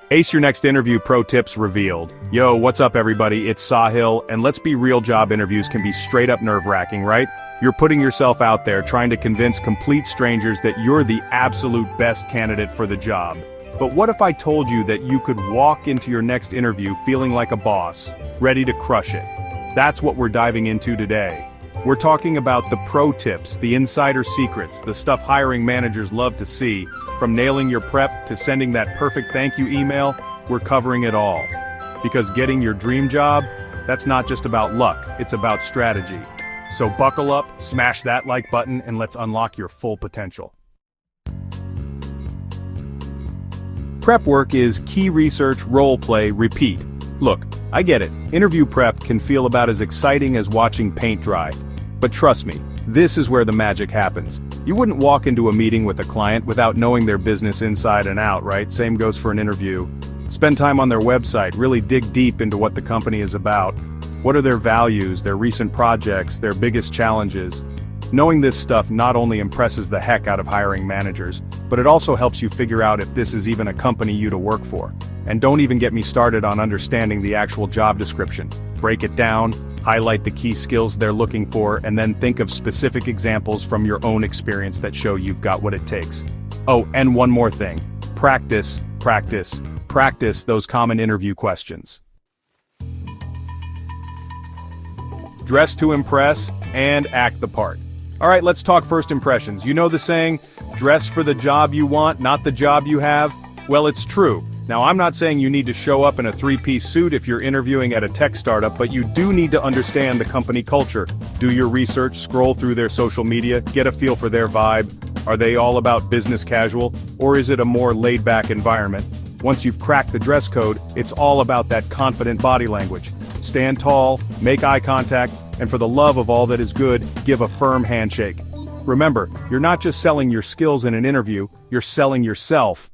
Ace your next interview pro tips revealed. Yo, what's up everybody, it's Sahil, and let's be real, job interviews can be straight up nerve-wracking, right? You're putting yourself out there trying to convince complete strangers that you're the absolute best candidate for the job. But what if I told you that you could walk into your next interview feeling like a boss, ready to crush it? That's what we're diving into today. We're talking about the pro tips, the insider secrets, the stuff hiring managers love to see. From nailing your prep to sending that perfect thank you email, we're covering it all. Because getting your dream job, that's not just about luck, it's about strategy. So buckle up, smash that like button, and let's unlock your full potential. Prep work is key research, role play, repeat. Look, I get it, interview prep can feel about as exciting as watching paint dry. But trust me, this is where the magic happens. You wouldn't walk into a meeting with a client without knowing their business inside and out, right? Same goes for an interview. Spend time on their website, really dig deep into what the company is about. What are their values, their recent projects, their biggest challenges? Knowing this stuff not only impresses the heck out of hiring managers, but it also helps you figure out if this is even a company you to work for. And don't even get me started on understanding the actual job description. Break it down, highlight the key skills they're looking for, and then think of specific examples from your own experience that show you've got what it takes. Oh, and one more thing. Practice, practice, practice those common interview questions. Dress to impress and act the part. All right, let's talk first impressions. You know the saying, dress for the job you want, not the job you have? Well, it's true. Now, I'm not saying you need to show up in a three-piece suit if you're interviewing at a tech startup, but you do need to understand the company culture. Do your research, scroll through their social media, get a feel for their vibe. Are they all about business casual, or is it a more laid-back environment? Once you've cracked the dress code, it's all about that confident body language. Stand tall, make eye contact, and for the love of all that is good, give a firm handshake. Remember, you're not just selling your skills in an interview, you're selling yourself.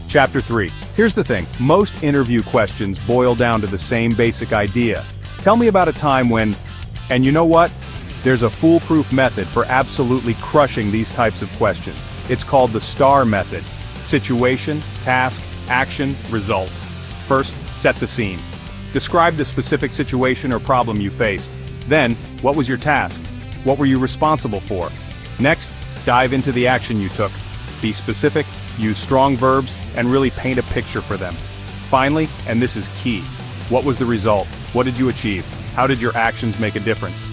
Chapter 3. Here's the thing, most interview questions boil down to the same basic idea. Tell me about a time when, and you know what? There's a foolproof method for absolutely crushing these types of questions. It's called the STAR method. Situation, task, action, result. First, set the scene. Describe the specific situation or problem you faced. Then, what was your task? What were you responsible for? Next, dive into the action you took. Be specific, use strong verbs, and really paint a picture for them. Finally, and this is key, what was the result? What did you achieve? How did your actions make a difference?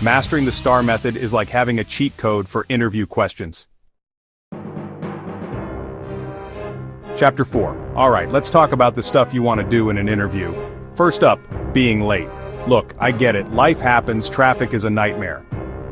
Mastering the STAR method is like having a cheat code for interview questions. Chapter 4. Alright, let's talk about the stuff you want to do in an interview. First up, being late. Look, I get it, life happens, traffic is a nightmare.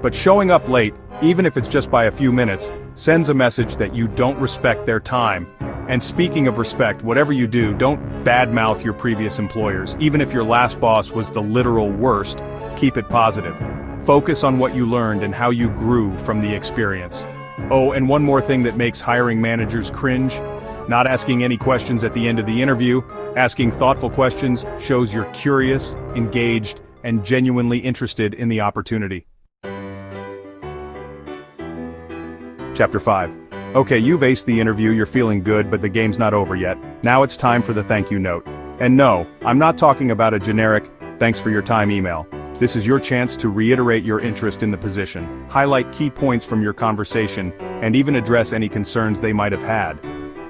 But showing up late, even if it's just by a few minutes, sends a message that you don't respect their time. And speaking of respect, whatever you do, don't badmouth your previous employers. Even if your last boss was the literal worst, keep it positive. Focus on what you learned and how you grew from the experience. Oh, and one more thing that makes hiring managers cringe. Not asking any questions at the end of the interview. Asking thoughtful questions shows you're curious, engaged, and genuinely interested in the opportunity. Chapter 5. Okay, you've aced the interview, you're feeling good, but the game's not over yet. Now it's time for the thank you note. And no, I'm not talking about a generic, thanks for your time email. This is your chance to reiterate your interest in the position, highlight key points from your conversation, and even address any concerns they might have had.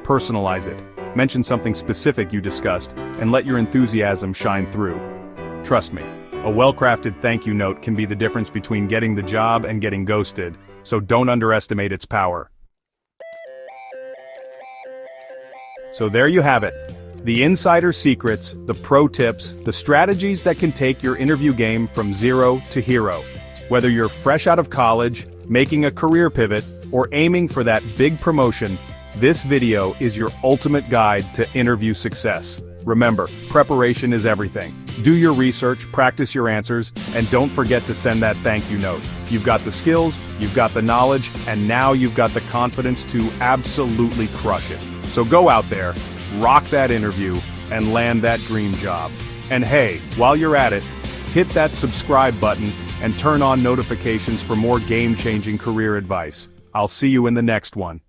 Personalize it. Mention something specific you discussed, and let your enthusiasm shine through. Trust me, a well-crafted thank you note can be the difference between getting the job and getting ghosted, so don't underestimate its power. So there you have it. The insider secrets, the pro tips, the strategies that can take your interview game from zero to hero. Whether you're fresh out of college, making a career pivot, or aiming for that big promotion, this video is your ultimate guide to interview success. Remember, preparation is everything. Do your research, practice your answers, and don't forget to send that thank you note. You've got the skills, you've got the knowledge, and now you've got the confidence to absolutely crush it. So go out there, rock that interview, and land that dream job. And hey, while you're at it, hit that subscribe button and turn on notifications for more game-changing career advice. I'll see you in the next one.